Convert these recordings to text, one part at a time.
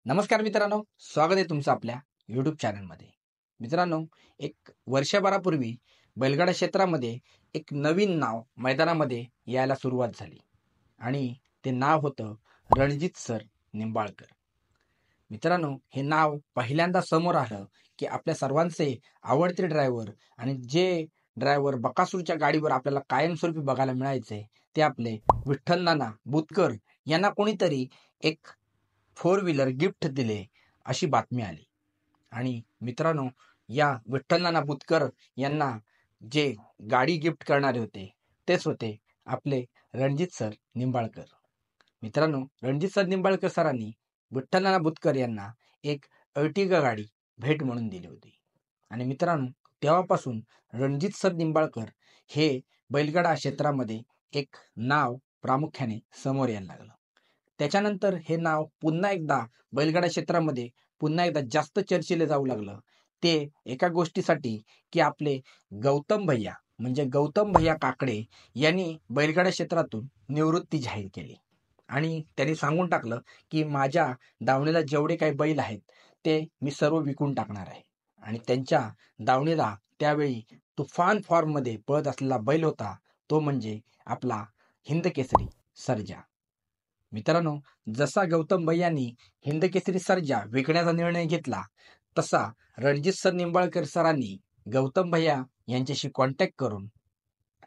नमस्कार मित्रांनो, स्वागत आहे तुमचं आपल्या यूट्यूब चॅनलमध्ये. मित्रांनो, एक वर्षभरापूर्वी बैलगाडा क्षेत्रामध्ये एक नवीन नाव मैदानामध्ये यायला सुरुवात झाली आणि ते नाव होतं रणजित सर निंबाळकर. मित्रांनो, हे नाव पहिल्यांदा समोर आलं की आपल्या सर्वांचे आवडते ड्रायव्हर आणि जे ड्रायव्हर बकासूरच्या गाडीवर आपल्याला कायमस्वरूपी बघायला मिळायचे ते आपले विठ्ठल नाना बुतकर यांना कोणीतरी एक फोर व्हीलर गिफ्ट दिले अशी बातमी आली. आणि मित्रांनो, या विठ्ठल नाना बुतकर यांना जे गाडी गिफ्ट करणारे होते तेच होते आपले रणजित सर निंबाळकर. मित्रांनो, रणजित सर निंबाळकर सरांनी विठ्ठल नाना बुतकर यांना एक अर्टिगा गाडी भेट म्हणून दिली होती. आणि मित्रांनो, तेव्हापासून रणजित सर निंबाळकर हे बैलगाडा क्षेत्रामध्ये एक नाव प्रामुख्याने समोर यायला लागलं. त्याच्यानंतर हे नाव पुन्हा एकदा बैलगाडा क्षेत्रामध्ये पुन्हा एकदा जास्त चर्चेले जाऊ लागलं. ते एका गोष्टीसाठी की आपले गौतम भैया म्हणजे गौतम भैया काकडे यांनी बैलगाडा क्षेत्रातून निवृत्ती जाहीर केली आणि त्यांनी सांगून टाकलं की माझ्या दावणीला जेवढे काही बैल आहेत ते मी सर्व विकून टाकणार आहे. आणि त्यांच्या दावणीला त्यावेळी तुफान फॉर्ममध्ये पळत असलेला बैल होता तो म्हणजे आपला हिंदकेसरी सर्जा. मित्रांनो, जसा गौतम भैयांनी हिंदकेसरी सर्जा विकण्याचा निर्णय घेतला तसा रणजित सर निंबाळकर सरांनी गौतम भैया यांच्याशी कॉन्टॅक्ट करून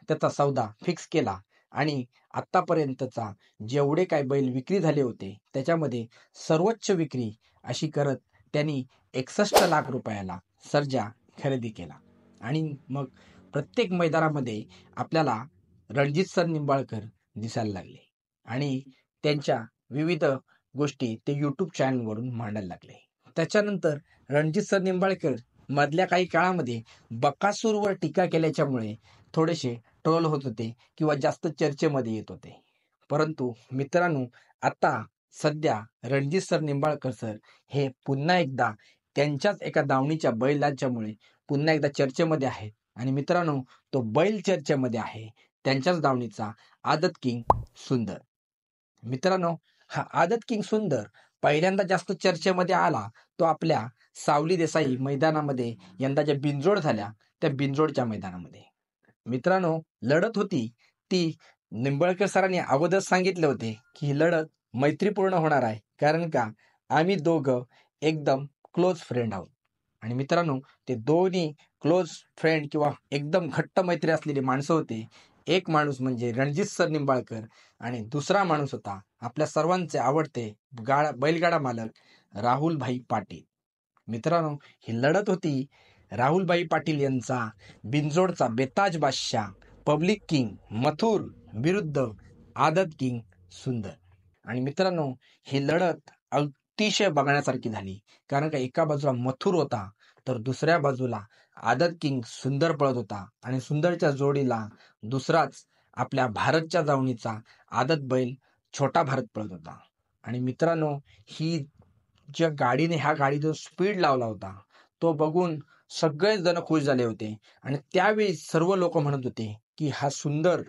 त्याचा सौदा फिक्स केला आणि आतापर्यंतचा जेवढे काही बैल विक्री झाले होते त्याच्यामध्ये सर्वोच्च विक्री अशी करत त्यांनी 61 लाख रुपयाला सर्जा खरेदी केला. आणि मग प्रत्येक मैदानामध्ये आपल्याला रणजित सर निंबाळकर दिसायला लागले आणि त्यांच्या विविध गोष्टी ते यूट्यूब चॅनलवरून मांडायला लागले. त्याच्यानंतर रणजित सर निंबाळकर मधल्या काही काळामध्ये बकासूरवर टीका केल्याच्यामुळे थोडेसे ट्रोल होत होते किंवा जास्त चर्चेमध्ये येत होते. परंतु मित्रांनो, आता सध्या रणजित सर निंबाळकर सर हे पुन्हा एकदा त्यांच्याच एका दावणीच्या बैलांच्यामुळे पुन्हा एकदा चर्चेमध्ये आहेत. आणि मित्रांनो, तो बैल चर्चेमध्ये आहे त्यांच्याच दावणीचा आदत किंग सुंदर. मित्रांनो, हा आदत किंग सुंदर पहिल्यांदा जास्त चर्चेमध्ये आला तो आपल्या सावली देसाई मैदानामध्ये यंदा ज्या बिनजोड झाल्या त्या बिनजोडच्या मैदानामध्ये. मित्रांनो, लढत होती ती निंबाळकर सरांनी अगोदर सांगितले होते की ही लढत मैत्रीपूर्ण होणार आहे, कारण का आम्ही दोघं एकदम क्लोज फ्रेंड आहोत. आणि मित्रांनो, ते दोन्ही क्लोज फ्रेंड किंवा एकदम घट्ट मैत्री असलेली माणसं होते. एक माणूस म्हणजे रणजित सर निंबाळकर आणि दुसरा माणूस होता आपल्या सर्वांचे आवडते बैलगाडा मालक राहुलभाई पाटील. मित्रांनो, ही लढत होती राहुलभाई पाटील यांचा बिनजोडचा बेताज बादशाह पब्लिक किंग मथुर विरुद्ध आदत किंग सुंदर. आणि मित्रांनो, ही लढत अतिशय बघण्यासारखी झाली, कारण का एका बाजूला मथुर होता तर दुसऱ्या बाजूला आदत किंग सुंदर पळत होता आणि सुंदरच्या जोडीला दुसराच आपल्या भारतच्या दावणीचा आदत बैल छोटा भारत पळत होता. आणि मित्रांनो, ही ज्या गाडीने ह्या गाडीचा स्पीड लावला होता तो बघून सगळेच जण खुश झाले होते. आणि त्यावेळी सर्व लोक म्हणत होते की हा सुंदर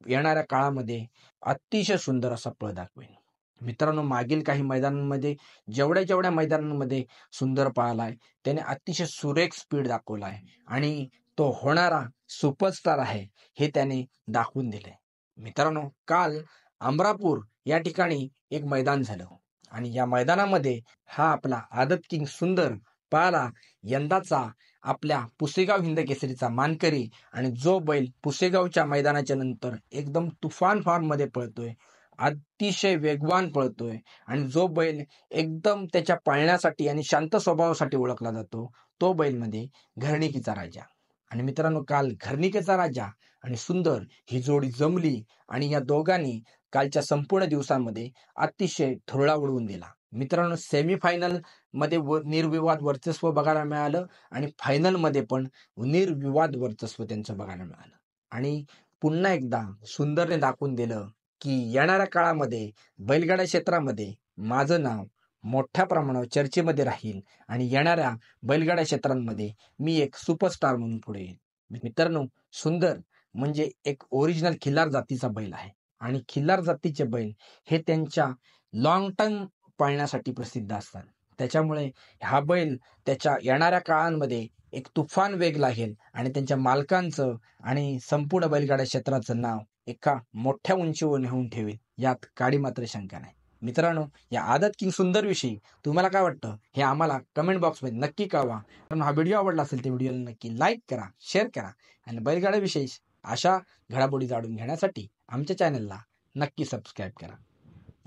येणाऱ्या काळामध्ये अतिशय सुंदर असा पळ दाखवेल. मित्रांनो, मागील काही मैदानांमध्ये जेवढ्या मैदानांमध्ये सुंदर पळालाय त्याने अतिशय सुरेख स्पीड दाखवलाय आणि तो होणारा सुपरस्टार आहे हे त्याने दाखवून दिले. मित्रांनो, काल अमरापूर या ठिकाणी एक मैदान झालं आणि या मैदानामध्ये हा आपला आदत किंग सुंदर पळाला, यंदाचा आपल्या पुसेगाव हिंद केसरीचा मानकरी. आणि जो बैल पुसेगावच्या मैदानाच्या नंतर एकदम तुफान फॉर्म मध्ये पळतोय, अतिशय वेगवान पळतोय आणि जो बैल एकदम त्याच्या पळण्यासाठी आणि शांत स्वभावासाठी ओळखला जातो तो बैल मध्ये घरणिकीचा राजा. आणि मित्रांनो, काल घरणिकेचा राजा आणि सुंदर ही जोडी जमली आणि या दोघांनी कालच्या संपूर्ण दिवसांमध्ये अतिशय धुरळा उडवून दिला. मित्रांनो, सेमीफायनल मध्ये निर्विवाद वर्चस्व बघायला मिळालं आणि फायनल मध्ये पण निर्विवाद वर्चस्व त्यांचं बघायला मिळालं. आणि पुन्हा एकदा सुंदरने दाखवून दिलं की येणाऱ्या काळामध्ये बैलगाडा क्षेत्रामध्ये माझं नाव मोठ्या प्रमाणावर चर्चेमध्ये राहील आणि येणाऱ्या बैलगाडा क्षेत्रांमध्ये मी एक सुपरस्टार म्हणून पुढे येईल. मित्रांनो, सुंदर म्हणजे एक ओरिजिनल खिल्लार जातीचा बैल आहे आणि खिल्लार जातीचे बैल हे त्यांच्या लॉंग टर्म पाळण्यासाठी प्रसिद्ध असतात. त्याच्यामुळे हा बैल त्याच्या येणाऱ्या काळांमध्ये एक तुफान वेग लागेल आणि त्यांच्या मालकांचं आणि संपूर्ण बैलगाड्या क्षेत्राचं नाव एका मोठ्या उंचीवर नेऊन ठेवेल, यात काडी मात्र शंका नाही. मित्रांनो, या आदत किंग सुंदर विषयी तुम्हाला काय वाटतं हे आम्हाला कमेंट बॉक्समध्ये नक्की कळवा. कारण हा व्हिडिओ आवडला असेल तर व्हिडिओला नक्की लाईक करा, शेअर करा आणि बैलगाड्याविषयी अशा घडामोडी जाणून घेण्यासाठी आमच्या चॅनलला नक्की सबस्क्राईब करा.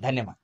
धन्यवाद.